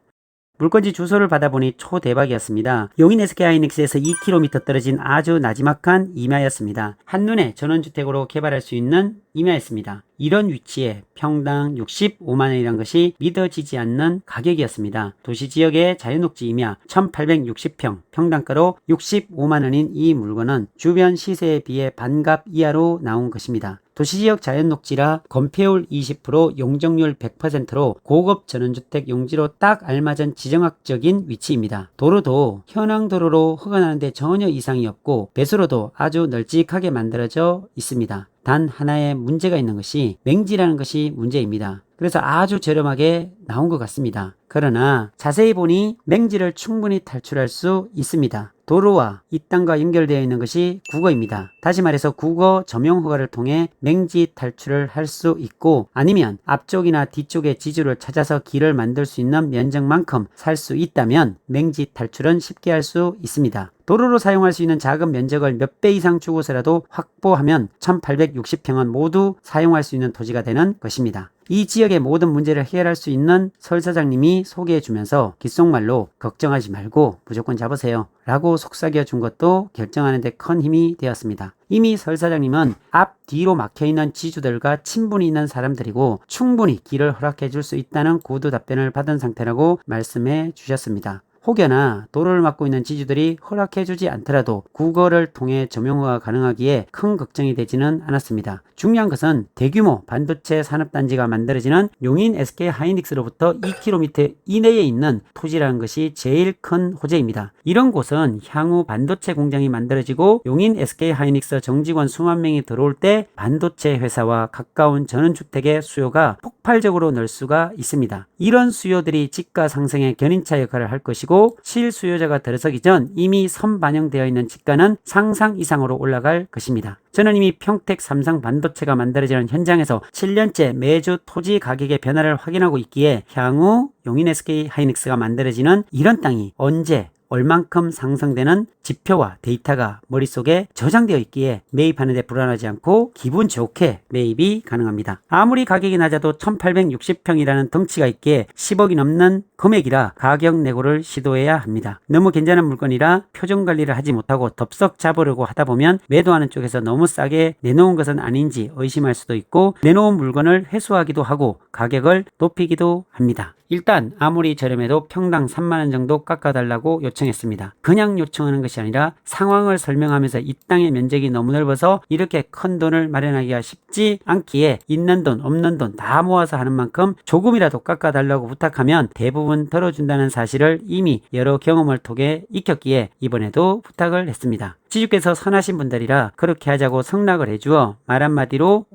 물건지 주소를 받아보니 초대박이었습니다. 용인 SK하이닉스에서 2km 떨어진 아주 나지막한 임야였습니다. 한눈에 전원주택으로 개발할 수 있는 임야였습니다. 이런 위치에 평당 65만원이란 것이 믿어지지 않는 가격이었습니다. 도시지역의 자연녹지 임야 1860평 평당가로 65만원인 이 물건은 주변 시세에 비해 반값 이하로 나온 것입니다. 도시지역 자연녹지라 건폐율 20%, 용적률 100%로 고급 전원주택 용지로 딱 알맞은 지정학적인 위치입니다. 도로도 현황도로로 허가나는데 전혀 이상이 없고 배수로도 아주 널찍하게 만들어져 있습니다. 단 하나의 문제가 있는 것이 맹지라는 것이 문제입니다. 그래서 아주 저렴하게 나온 것 같습니다. 그러나 자세히 보니 맹지를 충분히 탈출할 수 있습니다. 도로와 이 땅과 연결되어 있는 것이 국어입니다. 다시 말해서 국어 점용 허가를 통해 맹지 탈출을 할 수 있고 아니면 앞쪽이나 뒤쪽에 지주를 찾아서 길을 만들 수 있는 면적만큼 살 수 있다면 맹지 탈출은 쉽게 할 수 있습니다. 도로로 사용할 수 있는 작은 면적을 몇 배 이상 주고서라도 확보하면 1860평은 모두 사용할 수 있는 토지가 되는 것입니다. 이 지역의 모든 문제를 해결할 수 있는 설 사장님이 소개해주면서 귓속말로 걱정하지 말고 무조건 잡으세요 라고 속삭여 준 것도 결정하는 데 큰 힘이 되었습니다. 이미 설 사장님은 앞 뒤로 막혀있는 지주들과 친분이 있는 사람들이고 충분히 길을 허락해 줄 수 있다는 구두 답변을 받은 상태라고 말씀해 주셨습니다. 혹여나 도로를 막고 있는 지주들이 허락해주지 않더라도 국어를 통해 점용화가 가능하기에 큰 걱정이 되지는 않았습니다. 중요한 것은 대규모 반도체 산업단지가 만들어지는 용인 SK 하이닉스로부터 2km 이내에 있는 토지라는 것이 제일 큰 호재입니다. 이런 곳은 향후 반도체 공장이 만들어지고 용인 SK 하이닉스 정직원 수만 명이 들어올 때 반도체 회사와 가까운 전원주택의 수요가 폭발적으로 늘 수가 있습니다. 이런 수요들이 집가 상승의 견인차 역할을 할 것이고 실수요자가 들어서기 전 이미 선반영되어 있는 집가는 상상 이상으로 올라갈 것입니다. 저는 이미 평택 삼성 반도체가 만들어지는 현장에서 7년째 매주 토지 가격의 변화를 확인하고 있기에 향후 용인 SK 하이닉스가 만들어지는 이런 땅이 언제 얼만큼 상승되는 지표와 데이터가 머릿속에 저장되어 있기에 매입하는 데 불안하지 않고 기분 좋게 매입이 가능합니다. 아무리 가격이 낮아도 1860평이라는 덩치가 있기에 10억이 넘는 금액이라 가격 내고를 시도해야 합니다. 너무 괜찮은 물건이라 표정 관리를 하지 못하고 덥석 잡으려고 하다 보면 매도하는 쪽에서 너무 싸게 내놓은 것은 아닌지 의심할 수도 있고 내놓은 물건을 회수하기도 하고 가격을 높이기도 합니다. 일단 아무리 저렴해도 평당 3만원 정도 깎아달라고 요청했습니다. 그냥 요청하는 것이 아니라 상황을 설명하면서 이 땅의 면적이 너무 넓어서 이렇게 큰 돈을 마련하기가 쉽지 않기에 있는 돈 없는 돈 다 모아서 하는 만큼 조금이라도 깎아달라고 부탁하면 대부분 들어준다는 사실을 이미 여러 경험을 통해 익혔기에 이번에도 부탁을 했습니다. 지주께서 선하신 분들이라 그렇게 하자고 성락을 해주어 말 한마디로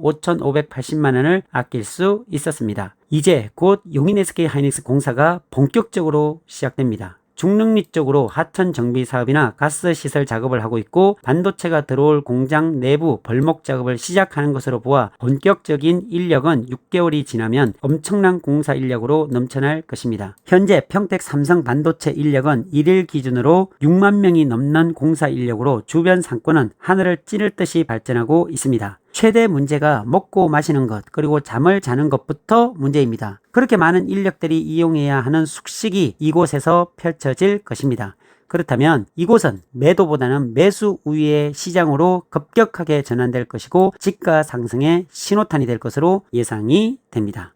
5,580만원을 아낄 수 있었습니다. 이제 곧 용인 SK 하이닉스 공사가 본격적으로 시작됩니다. 중릉리 쪽으로 하천 정비 사업이나 가스 시설 작업을 하고 있고 반도체가 들어올 공장 내부 벌목 작업을 시작하는 것으로 보아 본격적인 인력은 6개월이 지나면 엄청난 공사 인력으로 넘쳐날 것입니다. 현재 평택 삼성 반도체 인력은 1일 기준으로 6만 명이 넘는 공사 인력으로 주변 상권은 하늘을 찌를 듯이 발전하고 있습니다. 최대 문제가 먹고 마시는 것 그리고 잠을 자는 것부터 문제입니다. 그렇게 많은 인력들이 이용해야 하는 숙식이 이곳에서 펼쳐질 것입니다. 그렇다면 이곳은 매도보다는 매수 우위의 시장으로 급격하게 전환될 것이고 집가 상승의 신호탄이 될 것으로 예상이 됩니다.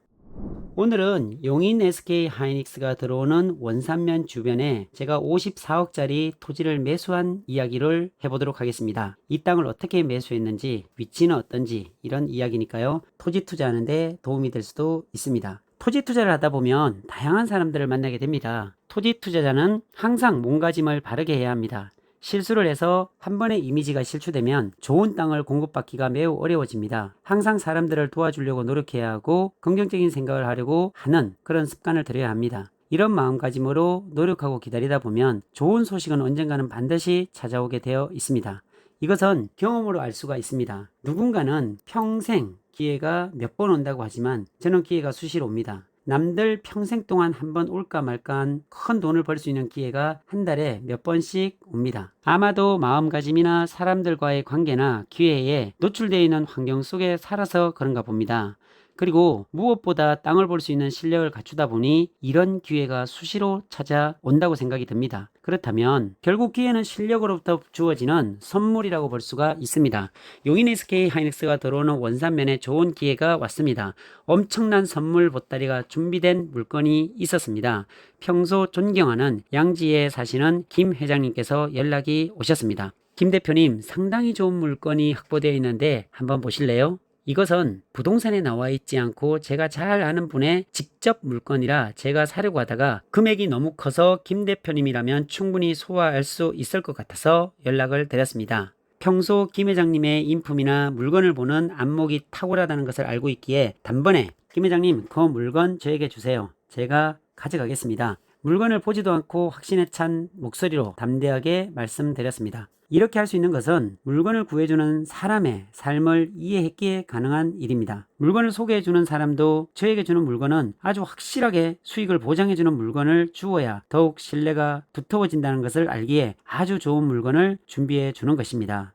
오늘은 용인 SK 하이닉스가 들어오는 원산면 주변에 제가 54억짜리 토지를 매수한 이야기를 해보도록 하겠습니다. 이 땅을 어떻게 매수했는지 위치는 어떤지 이런 이야기니까요. 토지 투자하는데 도움이 될 수도 있습니다. 토지 투자를 하다 보면 다양한 사람들을 만나게 됩니다. 토지 투자자는 항상 몸가짐을 바르게 해야 합니다. 실수를 해서 한 번의 이미지가 실추되면 좋은 땅을 공급받기가 매우 어려워집니다. 항상 사람들을 도와주려고 노력해야 하고 긍정적인 생각을 하려고 하는 그런 습관을 들여야 합니다. 이런 마음가짐으로 노력하고 기다리다 보면 좋은 소식은 언젠가는 반드시 찾아오게 되어 있습니다. 이것은 경험으로 알 수가 있습니다. 누군가는 평생 기회가 몇 번 온다고 하지만 저는 기회가 수시로 옵니다. 남들 평생 동안 한 번 올까 말까한 큰 돈을 벌 수 있는 기회가 한 달에 몇 번씩 옵니다. 아마도 마음가짐이나 사람들과의 관계나 기회에 노출되어 있는 환경 속에 살아서 그런가 봅니다. 그리고 무엇보다 땅을 볼 수 있는 실력을 갖추다 보니 이런 기회가 수시로 찾아온다고 생각이 듭니다. 그렇다면 결국 기회는 실력으로부터 주어지는 선물이라고 볼 수가 있습니다. 용인 SK 하이닉스가 들어오는 원산면에 좋은 기회가 왔습니다. 엄청난 선물 보따리가 준비된 물건이 있었습니다. 평소 존경하는 양지에 사시는 김 회장님께서 연락이 오셨습니다. 김 대표님, 상당히 좋은 물건이 확보되어 있는데 한번 보실래요? 이것은 부동산에 나와 있지 않고 제가 잘 아는 분의 직접 물건이라 제가 사려고 하다가 금액이 너무 커서 김 대표님이라면 충분히 소화할 수 있을 것 같아서 연락을 드렸습니다. 평소 김 회장님의 인품이나 물건을 보는 안목이 탁월하다는 것을 알고 있기에 단번에 김 회장님 그 물건 저에게 주세요. 제가 가져가겠습니다. 물건을 보지도 않고 확신에 찬 목소리로 담대하게 말씀드렸습니다. 이렇게 할 수 있는 것은 물건을 구해주는 사람의 삶을 이해했기에 가능한 일입니다. 물건을 소개해주는 사람도 저에게 주는 물건은 아주 확실하게 수익을 보장해주는 물건을 주어야 더욱 신뢰가 두터워진다는 것을 알기에 아주 좋은 물건을 준비해 주는 것입니다.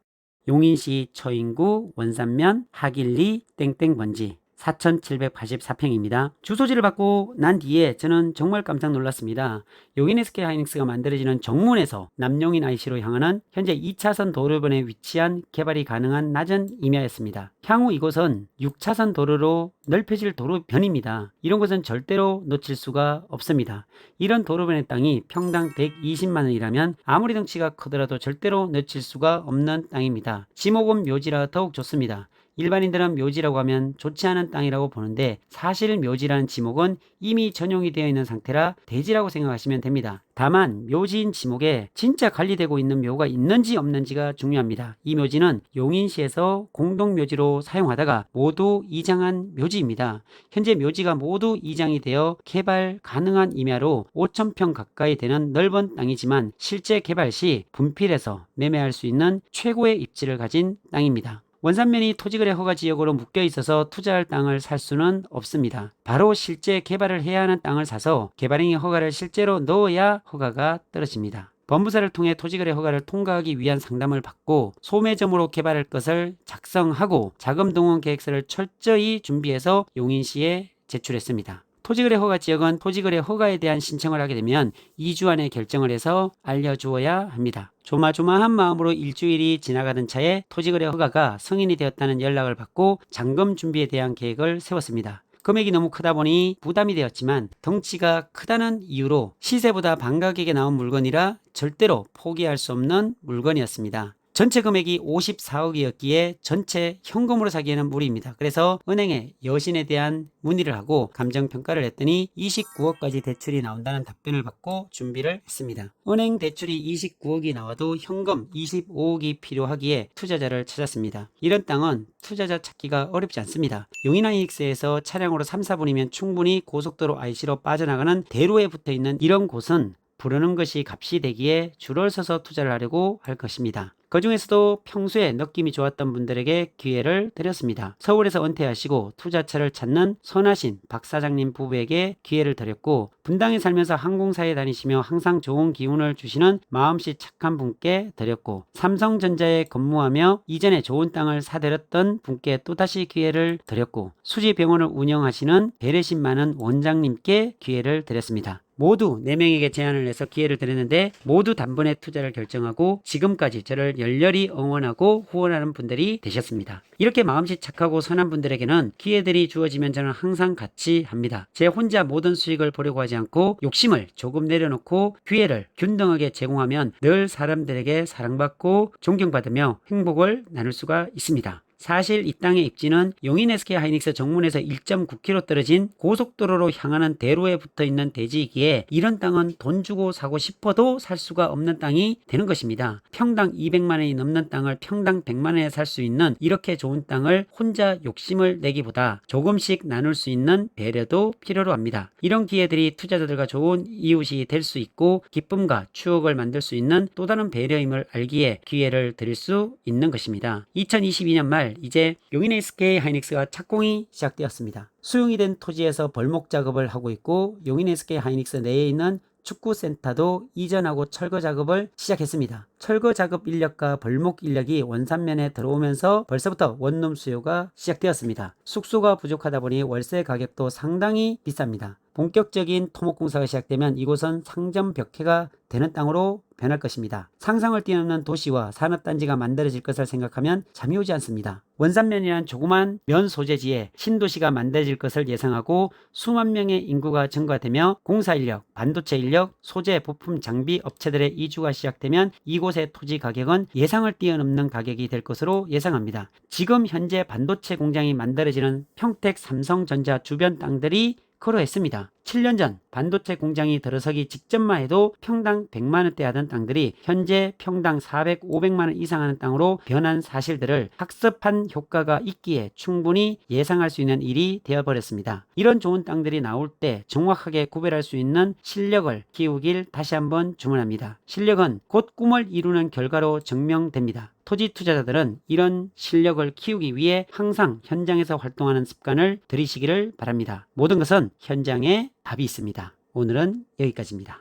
용인시 처인구 원산면 하길리 땡땡번지 4,784평입니다. 주소지를 받고 난 뒤에 저는 정말 깜짝 놀랐습니다. 용인 SK하이닉스가 만들어지는 정문에서 남용인 IC로 향하는 현재 2차선 도로변에 위치한 개발이 가능한 낮은 임야였습니다. 향후 이곳은 6차선 도로로 넓혀질 도로변입니다. 이런 곳은 절대로 놓칠 수가 없습니다. 이런 도로변의 땅이 평당 120만원이라면 아무리 덩치가 크더라도 절대로 놓칠 수가 없는 땅입니다. 지목은 묘지라 더욱 좋습니다. 일반인들은 묘지라고 하면 좋지 않은 땅이라고 보는데 사실 묘지라는 지목은 이미 전용이 되어 있는 상태라 대지라고 생각하시면 됩니다. 다만 묘지인 지목에 진짜 관리되고 있는 묘가 있는지 없는지가 중요합니다. 이 묘지는 용인시에서 공동묘지로 사용하다가 모두 이장한 묘지입니다. 현재 묘지가 모두 이장이 되어 개발 가능한 임야로 5,000평 가까이 되는 넓은 땅이지만 실제 개발 시 분필해서 매매할 수 있는 최고의 입지를 가진 땅입니다. 원산면이 토지거래 허가 지역으로 묶여 있어서 투자할 땅을 살 수는 없습니다. 바로 실제 개발을 해야 하는 땅을 사서 개발행위 허가를 실제로 넣어야 허가가 떨어집니다. 법무사를 통해 토지거래 허가를 통과하기 위한 상담을 받고 소매점으로 개발할 것을 작성하고 자금 동원 계획서를 철저히 준비해서 용인시에 제출했습니다. 토지거래 허가 지역은 토지거래 허가에 대한 신청을 하게 되면 2주 안에 결정을 해서 알려주어야 합니다. 조마조마한 마음으로 일주일이 지나가던 차에 토지거래 허가가 승인이 되었다는 연락을 받고 잔금 준비에 대한 계획을 세웠습니다. 금액이 너무 크다 보니 부담이 되었지만 덩치가 크다는 이유로 시세보다 반가격에 나온 물건이라 절대로 포기할 수 없는 물건이었습니다. 전체 금액이 54억이었기에 전체 현금으로 사기에는 무리입니다. 그래서 은행에 여신에 대한 문의를 하고 감정평가를 했더니 29억까지 대출이 나온다는 답변을 받고 준비를 했습니다. 은행 대출이 29억이 나와도 현금 25억이 필요하기에 투자자를 찾았습니다. 이런 땅은 투자자 찾기가 어렵지 않습니다. 용인하이닉스에서 차량으로 3, 4분이면 충분히 고속도로 IC로 빠져나가는 대로에 붙어있는 이런 곳은 부르는 것이 값이 되기에 줄을 서서 투자를 하려고 할 것입니다. 그 중에서도 평소에 느낌이 좋았던 분들에게 기회를 드렸습니다. 서울에서 은퇴하시고 투자처를 찾는 선하신 박 사장님 부부에게 기회를 드렸고, 분당에 살면서 항공사에 다니시며 항상 좋은 기운을 주시는 마음씨 착한 분께 드렸고, 삼성전자에 근무하며 이전에 좋은 땅을 사들였던 분께 또다시 기회를 드렸고, 수지병원을 운영하시는 배려심 많은 원장님께 기회를 드렸습니다. 모두 4명에게 제안을 해서 기회를 드렸는데 모두 단번에 투자를 결정하고 지금까지 저를 열렬히 응원하고 후원하는 분들이 되셨습니다. 이렇게 마음씨 착하고 선한 분들에게는 기회들이 주어지면 저는 항상 같이 합니다. 제 혼자 모든 수익을 보려고 하지 않고 욕심을 조금 내려놓고 기회를 균등하게 제공하면 늘 사람들에게 사랑받고 존경받으며 행복을 나눌 수가 있습니다. 사실 이 땅의 입지는 용인 SK하이닉스 정문에서 1.9km 떨어진 고속도로로 향하는 대로에 붙어있는 대지이기에 이런 땅은 돈 주고 사고 싶어도 살 수가 없는 땅이 되는 것입니다. 평당 200만원이 넘는 땅을 평당 100만원에 살 수 있는 이렇게 좋은 땅을 혼자 욕심을 내기보다 조금씩 나눌 수 있는 배려도 필요로 합니다. 이런 기회들이 투자자들과 좋은 이웃이 될 수 있고 기쁨과 추억을 만들 수 있는 또 다른 배려임을 알기에 기회를 드릴 수 있는 것입니다. 2022년 말 이제 용인 SK하이닉스가 착공이 시작되었습니다. 수용이 된 토지에서 벌목 작업을 하고 있고 용인 SK하이닉스 내에 있는 축구센터도 이전하고 철거 작업을 시작했습니다. 철거 작업 인력과 벌목 인력이 원산면에 들어오면서 벌써부터 원룸 수요가 시작되었습니다. 숙소가 부족하다 보니 월세 가격도 상당히 비쌉니다. 본격적인 토목공사가 시작되면 이곳은 상점 벽해가 되는 땅으로 변할 것입니다. 상상을 뛰어넘는 도시와 산업단지가 만들어질 것을 생각하면 잠이 오지 않습니다. 원산면이란 조그만 면 소재지에 신도시가 만들어질 것을 예상하고 수만 명의 인구가 증가되며 공사인력, 반도체 인력, 소재, 부품, 장비 업체들의 이주가 시작되면 이곳의 토지 가격은 예상을 뛰어넘는 가격이 될 것으로 예상합니다. 지금 현재 반도체 공장이 만들어지는 평택 삼성전자 주변 땅들이 그러했습니다. 7년 전 반도체 공장이 들어서기 직전만 해도 평당 100만원대 하던 땅들이 현재 평당 400, 500만원 이상 하는 땅으로 변한 사실들을 학습한 효과가 있기에 충분히 예상할 수 있는 일이 되어버렸습니다. 이런 좋은 땅들이 나올 때 정확하게 구별할 수 있는 실력을 키우길 다시 한번 주문합니다. 실력은 곧 꿈을 이루는 결과로 증명됩니다. 토지 투자자들은 이런 실력을 키우기 위해 항상 현장에서 활동하는 습관을 들이시기를 바랍니다. 모든 것은 현장에 답이 있습니다. 오늘은 여기까지입니다.